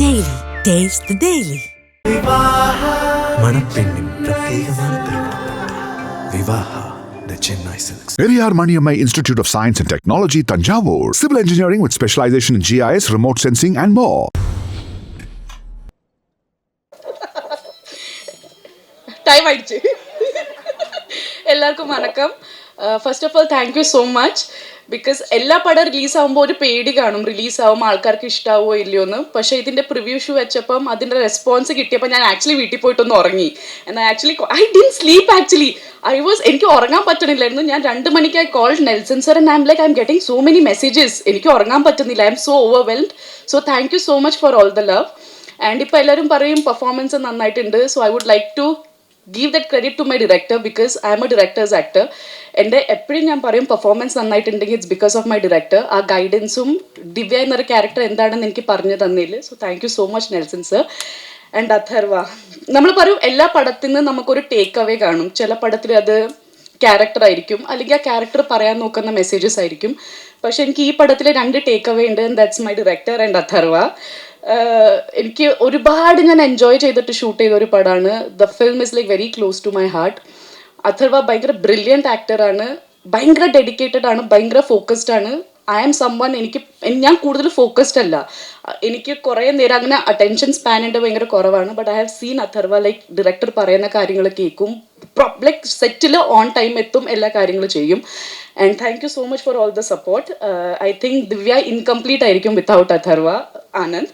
Daily. Taste the Daily. മണപ്പെണ്ണിൻ പ്രത്യേകமான തിരുമണപ്പട്ട് വിവാഹ the Chennai Silks. Periyar Maniammai Institute of Science and Technology, Tanjavur. Civil engineering with specialization in GIS, remote sensing and more. Time ആയിடுச்சு. എല്ലാവർക്കും വണക്കം. First of all thank you so much. Because എല്ലാ പടം റിലീസാകുമ്പോൾ ഒരു പേടി കാണും, റിലീസാകുമ്പോൾ ആൾക്കാർക്ക് ഇഷ്ടാവോ ഇല്ലയോ എന്ന്. പക്ഷേ ഇതിൻ്റെ പ്രിവ്യൂ ഷൂ വെച്ചപ്പം അതിൻ്റെ റെസ്പോൺസ് കിട്ടിയപ്പോൾ ഞാൻ ആക്ച്വലി വീട്ടിൽ പോയിട്ടൊന്ന് ഉറങ്ങി. എന്നാൽ actually I didn't sleep actually. എനിക്ക് ഉറങ്ങാൻ പറ്റണില്ലായിരുന്നു. ഞാൻ 2 മണിക്ക് I called Nelson sir and I am like I am getting so many messages. എനിക്ക് ഉറങ്ങാൻ പറ്റുന്നില്ല. I am so overwhelmed. So thank you so much for all the love. And ഇപ്പോൾ എല്ലാവരും പറയും പെർഫോമൻസ് നന്നായിട്ടുണ്ട്. So I would like to give that credit to my director because I am a director's actor. എൻ്റെ എപ്പോഴും ഞാൻ പറയും performance നന്നായിട്ടുണ്ടെങ്കിൽ it's because of my director. ആ ഗൈഡൻസും ദിവ്യ എന്നൊരു ക്യാരക്ടർ എന്താണെന്ന് എനിക്ക് പറഞ്ഞു തന്നതിൽ. So thank you so much Nelson sir. And Atharva, നമ്മൾ പറയും എല്ലാ പടത്തിൽ നിന്ന് നമുക്കൊരു ടേക്ക് അവേ കാണും. ചില പടത്തിൽ അത് ക്യാരക്ടർ ആയിരിക്കും, അല്ലെങ്കിൽ ആ ക്യാരക്ടർ പറയാൻ നോക്കുന്ന മെസ്സേജസ് ആയിരിക്കും. പക്ഷെ എനിക്ക് ഈ പടത്തിൽ 2 ടേക്ക് അവേ ഉണ്ട്. And that's my director and Atharva. എനിക്ക് ഒരുപാട് ഞാൻ എൻജോയ് ചെയ്തിട്ട് ഷൂട്ട് ചെയ്ത ഒരു പടമാണ്. The film is like very close to my heart. Atharva ഭയങ്കര ബ്രില്യൻറ്റ് ആക്ടറാണ്, ഭയങ്കര ഡെഡിക്കേറ്റഡ് ആണ്, ഭയങ്കര ഫോക്കസ്ഡ് ആണ്. ഐ ആം സംവൺ, ഞാൻ കൂടുതൽ ഫോക്കസ്ഡ് അല്ല. എനിക്ക് കുറേ നേരം അങ്ങനെ അറ്റൻഷൻ സ്പാൻ എൻ്റെ ഭയങ്കര കുറവാണ്. But I have seen Atharva like director പറയുന്ന കാര്യങ്ങൾ കേൾക്കും, ലൈക്ക് സെറ്റിൽ ഓൺ ടൈം എത്തും, എല്ലാ കാര്യങ്ങളും ചെയ്യും. And thank you so much for all the support. I think Divya incomplete ആയിരിക്കും വിത്തൗട്ട് അഥർവ ആനന്ദ്.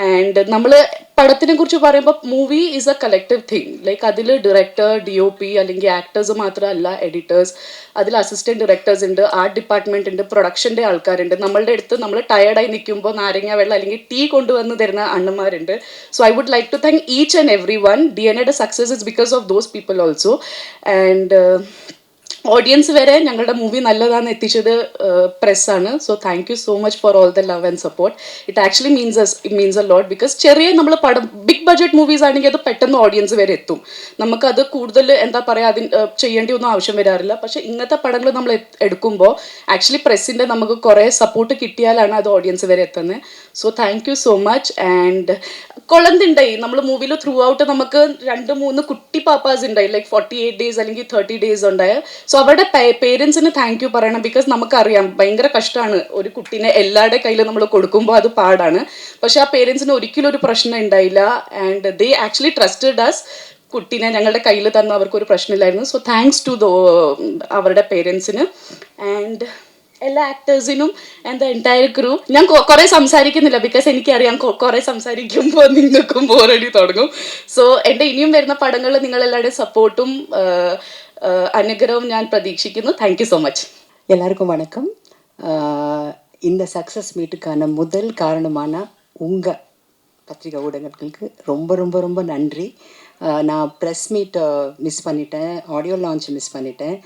ആൻഡ് നമ്മൾ പടത്തിനെ കുറിച്ച് പറയുമ്പോൾ movie is A collective thing. Like അതിൽ ഡയറക്ടർ, DOP അല്ലെങ്കിൽ ആക്ടേഴ്സ് മാത്രമല്ല, എഡിറ്റേഴ്സ്, അതിൽ അസിസ്റ്റൻറ്റ് ഡയറക്ടേഴ്സ് ഉണ്ട്, ആർട്ട് ഡിപ്പാർട്ട്മെൻറ്റ് ഉണ്ട്, പ്രൊഡക്ഷൻ്റെ ആൾക്കാരുണ്ട്. നമ്മളുടെ അടുത്ത് നമ്മൾ ടയർഡായി നിൽക്കുമ്പോൾ നാരങ്ങ വെള്ളം അല്ലെങ്കിൽ ടീ കൊണ്ടുവന്ന് തരുന്ന അണ്ണന്മാരുണ്ട്. So I would like to thank each and every one. DNA success is because of those people also. And audience വരെ ഞങ്ങളുടെ മൂവി നല്ലതാണെന്ന് എത്തിച്ചത് പ്രസ്സാണ്. So thank you so much for all the love and support. It actually means a lot. Because ചെറിയ നമ്മൾ പടം big budget movies ആണെങ്കിൽ അത് പെട്ടെന്ന് ഓഡിയൻസ് വരെ എത്തും. നമുക്കത് കൂടുതൽ എന്താ പറയുക, ചെയ്യേണ്ടി ഒന്നും ആവശ്യം വരാറില്ല. പക്ഷേ ഇങ്ങനത്തെ പടങ്ങൾ നമ്മൾ എടുക്കുമ്പോൾ ആക്ച്വലി പ്രസ്സിൻ്റെ നമുക്ക് കുറേ സപ്പോർട്ട് കിട്ടിയാലാണ് അത് ഓഡിയൻസ് വരെ എത്തുന്നത്. So thank you so much. And കൊളന്തുണ്ടായി നമ്മൾ മൂവിയിൽ ത്രൂ ഔട്ട് നമുക്ക് 2-3 കുട്ടി പാപ്പാസ് ഉണ്ടായി, ലൈക്ക് 48 days അല്ലെങ്കിൽ 30 days ഉണ്ടായ. സോ അവരുടെ പേരൻസിന് താങ്ക് യു പറയണം. ബിക്കോസ് നമുക്കറിയാം ഭയങ്കര കഷ്ടമാണ് ഒരു കുട്ടീനെ എല്ലാവരുടെ കയ്യിൽ നമ്മൾ കൊടുക്കുമ്പോൾ, അത് പാടാണ്. പക്ഷെ ആ പേരൻസിന് ഒരിക്കലും ഒരു പ്രശ്നം ഉണ്ടായില്ല. And they actually trusted us. കുട്ടീനെ ഞങ്ങളുടെ കയ്യിൽ തന്ന അവർക്കൊരു പ്രശ്നമില്ലായിരുന്നു. സോ താങ്ക്സ് ടു അവരുടെ പേരൻസിന് ആൻഡ് എല്ലാ ആക്ടേഴ്സിനും ആൻഡ് ദ എൻറ്റയർ ക്രൂ. ഞാൻ കുറേ സംസാരിക്കുന്നില്ല, ബിക്കോസ് എനിക്കറിയാം കുറേ സംസാരിക്കുമ്പോൾ നിങ്ങൾക്കും ബോറടി തുടങ്ങും. സോ എൻ്റെ ഇനിയും വരുന്ന പടങ്ങളിൽ നിങ്ങളെല്ലാവരുടെയും സപ്പോർട്ടും അനുഗ്രഹവും ഞാൻ പ്രതീക്ഷിക്കുന്നു. Thank you so much. எல்லாருக்கும் வணக்கம். இந்த சக்ஸஸ் மீட்டுக்கான முதல் காரணமான உங்கள் பத்திரிகை ஊடகங்களுக்கு ரொம்ப ரொம்ப ரொம்ப நன்றி. நான் ப்ரெஸ் மீட்டை மிஸ் பண்ணிட்டேன், ஆடியோ லான்ச் மிஸ் பண்ணிட்டேன்.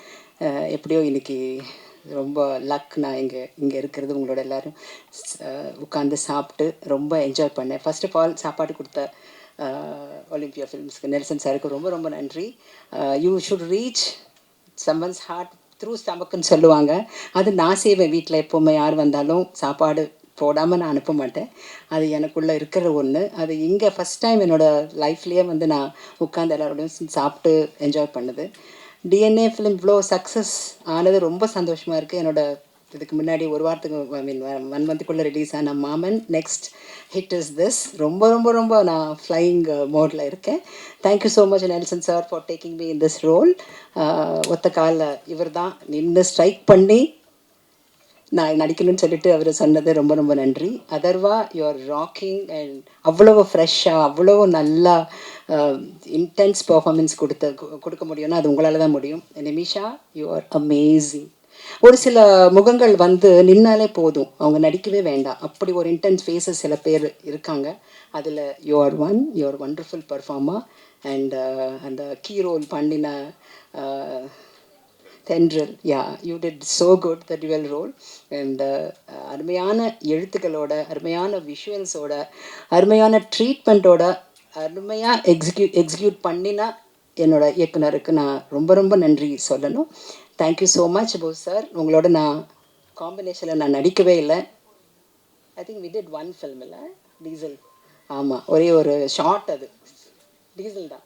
எப்படியோ இன்றைக்கி ரொம்ப லக். நான் இங்கே இருக்கிறது உங்களோட எல்லோரும் உட்காந்து சாப்பிட்டு ரொம்ப என்ஜாய் பண்ணேன். ஃபர்ஸ்ட் ஆஃப் ஆல் சாப்பாடு கொடுத்த ஒலிம்பியா ஃபிலிம்ஸ்க்கு நெல்சன் சாருக்கு ரொம்ப ரொம்ப நன்றி. You should reach someone's heart through ஸ்டமக்குன்னு சொல்லுவாங்க. அது நான் செய்வேன் வீட்டில். எப்போவுமே யார் வந்தாலும் சாப்பாடு போடாமல் நான் அனுப்ப மாட்டேன். அது எனக்குள்ளே இருக்கிற ஒன்று. அது இங்கே ஃபஸ்ட் டைம் என்னோடய லைஃப்லேயே வந்து நான் உட்காந்து எல்லாரோடையும் சாப்பிட்டு என்ஜாய் பண்ணுது. DNA ஃபிலிம் இவ்வளோ சக்ஸஸ் ஆனது ரொம்ப சந்தோஷமாக இருக்குது. என்னோடய இதுக்கு முன்னாடி ஒரு வாரத்துக்கு 1 மந்த்துக்குள்ளே ரிலீஸ் ஆன மாமன் நெக்ஸ்ட் ஹிட் இஸ் திஸ். ரொம்ப ரொம்ப ரொம்ப நான் ஃப்ளையிங் மோடில் இருக்கேன். Thank you so much Nelson sir for taking me in this role. ஒத்த காலில் இவர் தான் நின்று ஸ்ட்ரைக் பண்ணி நான் நடிக்கணும்னு சொல்லிட்டு அவர் சொன்னது ரொம்ப ரொம்ப நன்றி. Atharva, you are rocking. அண்ட் அவ்வளோ ஃப்ரெஷ்ஷாக அவ்வளோ நல்லா இன்டென்ஸ் பர்ஃபார்மன்ஸ் கொடுக்க முடியும்னா அது உங்களால் தான் முடியும். Nimisha, you are amazing. ஒரு சில முகங்கள் வந்து நின்னாலே போதும், அவங்க நடிக்கவே வேண்டாம், அப்படி ஒரு இன்டென்ஸ் ஃபேஸஸ் சில பேர் இருக்காங்க. அதில் you are one. You are wonderful performer. And அந்த கீ ரோல் பண்ணின Thendral, yeah, you did so good the dual role. And அருமையான எழுத்துக்களோட, அருமையான விஷுவல்ஸோட, அருமையான ட்ரீட்மெண்ட்டோட, அருமையாக எக்ஸிக்யூட் பண்ணினா என்னோட இயக்குனருக்கு நான் ரொம்ப ரொம்ப நன்றி சொல்லணும். Thank you so much Bose sir. உங்களோட நான் காம்பினேஷனில் நான் நடிக்கவே இல்லை. I think we did 1 film இல்லை, டீசல். ஆமாம், ஒரே ஒரு ஷார்ட், அது டீசல் தான்.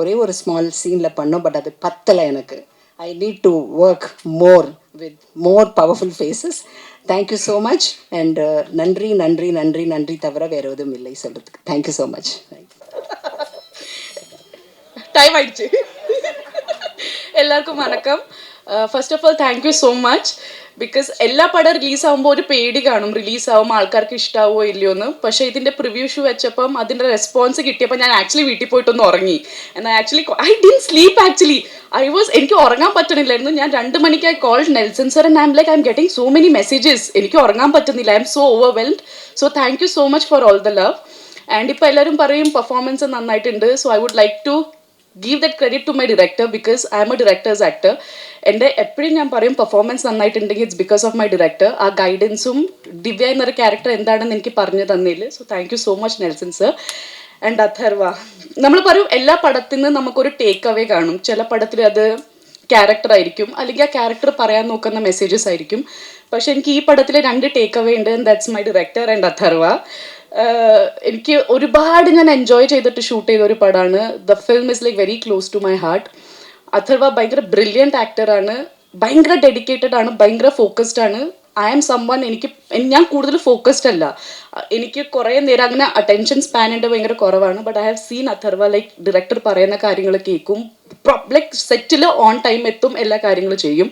ஒரே ஒரு ஸ்மால் சீனில் பண்ணோம். பட் அது பத்தலை எனக்கு. I need to work more with more powerful faces. Thank you so much. And நன்றி நன்றி நன்றி நன்றி தவிர வேறு எதுவும் இல்லை சொல்கிறதுக்கு. Thank you so much. டைம் ஆயிடுச்சு. എല്ലാവർക്കും വണക്കം. First of all thank you so much. Because എല്ലാ പടം റിലീസാകുമ്പോൾ ഒരു പേടി കാണും, റിലീസാകുമ്പോൾ ആൾക്കാർക്ക് ഇഷ്ടാവോ ഇല്ലയോ എന്ന്. പക്ഷേ ഇതിൻ്റെ പ്രിവ്യൂ ഷൂ വെച്ചപ്പം അതിൻ്റെ റെസ്പോൺസ് കിട്ടിയപ്പോൾ ഞാൻ ആക്ച്വലി വീട്ടിൽ പോയിട്ടൊന്ന് ഉറങ്ങി. എന്നാൽ actually I didn't sleep actually. എനിക്ക് ഉറങ്ങാൻ പറ്റണില്ലായിരുന്നു. ഞാൻ 2 മണിക്ക് I called Nelson sir and I am like I am getting so many messages. എനിക്ക് ഉറങ്ങാൻ പറ്റുന്നില്ല. I am so overwhelmed. So thank you so much for all the love. And ഇപ്പോൾ എല്ലാവരും പറയും പെർഫോമൻസ് നന്നായിട്ടുണ്ട്. So I would like to give that credit to my director because I am a director's actor. എൻ്റെ എപ്പോഴും ഞാൻ പറയും performance നന്നായിട്ടുണ്ടെങ്കിൽ it's because of my director. ആ ഗൈഡൻസും ദിവ്യ എന്നൊരു ക്യാരക്ടർ എന്താണെന്ന് എനിക്ക് പറഞ്ഞു തന്നതിൽ. So thank you so much Nelson sir. And Atharva, നമ്മൾ പറയും എല്ലാ പടത്തിൽ നിന്ന് നമുക്കൊരു ടേക്ക് അവേ കാണും. ചില പടത്തിൽ അത് ക്യാരക്ടർ ആയിരിക്കും, അല്ലെങ്കിൽ ആ ക്യാരക്ടർ പറയാൻ നോക്കുന്ന മെസ്സേജസ് ആയിരിക്കും. പക്ഷെ എനിക്ക് ഈ പടത്തിൽ 2 ടേക്ക് അവേ ഉണ്ട്. And that's my director and Atharva. എനിക്ക് ഒരുപാട് ഞാൻ എൻജോയ് ചെയ്തിട്ട് ഷൂട്ട് ചെയ്ത ഒരു പടമാണ്. The film is like very close to my heart. Atharva ഭയങ്കര ബ്രില്യൻറ്റ് ആക്ടറാണ്, ഭയങ്കര ഡെഡിക്കേറ്റഡ് ആണ്, ഭയങ്കര ഫോക്കസ്ഡ് ആണ്. ഐ ആം സംവൺ, ഞാൻ കൂടുതൽ ഫോക്കസ്ഡ് അല്ല. എനിക്ക് കുറേ നേരം അങ്ങനെ അറ്റൻഷൻ സ്പാൻ ഉണ്ട്, ഭയങ്കര കുറവാണ്. But I have seen Atharva like director പറയുന്ന കാര്യങ്ങൾ കേൾക്കും, ലൈക്ക് സെറ്റിൽ ഓൺ ടൈം എത്തും, എല്ലാ കാര്യങ്ങളും ചെയ്യും.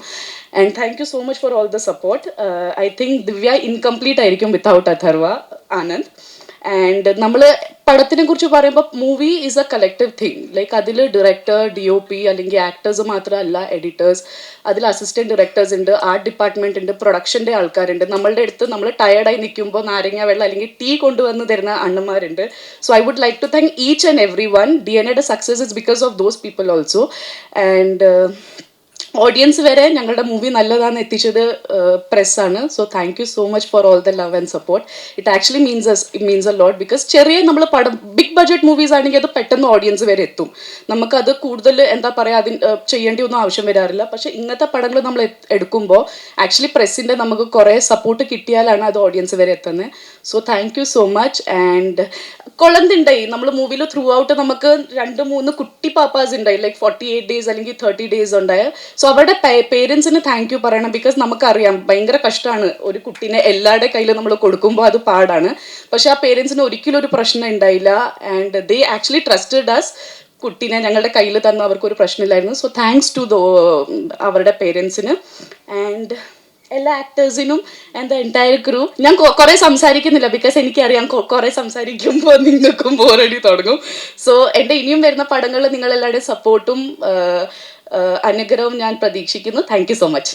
And thank you so much for all the support. I think Divya incomplete ആയിരിക്കും വിത്തൗട്ട് അഥർവ ആനന്ദ്. ആൻഡ് നമ്മൾ പടത്തിനെ കുറിച്ച് പറയുമ്പോൾ movie is A collective thing. Like അതിൽ ഡയറക്ടർ, DOP അല്ലെങ്കിൽ ആക്ടേഴ്സ് മാത്രമല്ല, എഡിറ്റേഴ്സ്, അതിൽ അസിസ്റ്റൻറ്റ് ഡയറക്ടേഴ്സ് ഉണ്ട്, ആർട്ട് ഡിപ്പാർട്ട്മെൻറ്റ് ഉണ്ട്, പ്രൊഡക്ഷൻ്റെ ആൾക്കാരുണ്ട്. നമ്മളുടെ അടുത്ത് നമ്മൾ ടയർഡായി നിൽക്കുമ്പോൾ നാരങ്ങ വെള്ളം അല്ലെങ്കിൽ ടീ കൊണ്ടുവന്ന് തരുന്ന അണ്ണന്മാരുണ്ട്. So I would like to thank each and every one. DNA success is because of those people also. And audience വരെ ഞങ്ങളുടെ മൂവി നല്ലതാണെന്ന് എത്തിച്ചത് പ്രസ്സാണ്. So thank you so much for all the love and support. It actually means a lot. Because ചെറിയ നമ്മൾ പടം big budget movies ആണെങ്കിൽ അത് പെട്ടെന്ന് ഓഡിയൻസ് വരെ എത്തും. നമുക്കത് കൂടുതൽ എന്താ പറയുക, ചെയ്യേണ്ടി ഒന്നും ആവശ്യം വരാറില്ല. പക്ഷേ ഇങ്ങനത്തെ പടങ്ങൾ നമ്മൾ എടുക്കുമ്പോൾ ആക്ച്വലി പ്രസ്സിൻ്റെ നമുക്ക് കുറേ സപ്പോർട്ട് കിട്ടിയാലാണ് അത് ഓഡിയൻസ് വരെ എത്തുന്നത്. So thank you so much. And കൊളന്തുണ്ടായി നമ്മൾ മൂവിയിൽ ത്രൂ ഔട്ട് നമുക്ക് 2-3 കുട്ടി പാപ്പാസ് ഉണ്ടായി, ലൈക്ക് 48 days അല്ലെങ്കിൽ 30 days ഉണ്ടായ. സോ അവരുടെ പേരൻസിന് താങ്ക് യു പറയണം. ബിക്കോസ് നമുക്കറിയാം ഭയങ്കര കഷ്ടമാണ് ഒരു കുട്ടീനെ എല്ലാവരുടെ കയ്യിൽ നമ്മൾ കൊടുക്കുമ്പോൾ, അത് പാടാണ്. പക്ഷെ ആ പേരൻസിന് ഒരിക്കലും ഒരു പ്രശ്നം ഉണ്ടായില്ല. And they actually trusted us. കുട്ടീനെ ഞങ്ങളുടെ കയ്യിൽ തന്ന അവർക്കൊരു പ്രശ്നമില്ലായിരുന്നു. സോ താങ്ക്സ് ടു അവരുടെ പേരൻസിന് ആൻഡ് എല്ലാ ആക്ടേഴ്സിനും ആൻഡ് ദ എൻറ്റയർ ക്രൂ. ഞാൻ കുറേ സംസാരിക്കുന്നില്ല, ബിക്കോസ് എനിക്കറിയാം കുറേ സംസാരിക്കുമ്പോൾ നിങ്ങൾക്കും ബോറടി തുടങ്ങും. സോ എൻ്റെ ഇനിയും വരുന്ന പടങ്ങളിൽ നിങ്ങളെല്ലാവരുടെയും സപ്പോർട്ടും അനുഗ്രഹവും ഞാൻ പ്രതീക്ഷിക്കുന്നു. Thank you so much.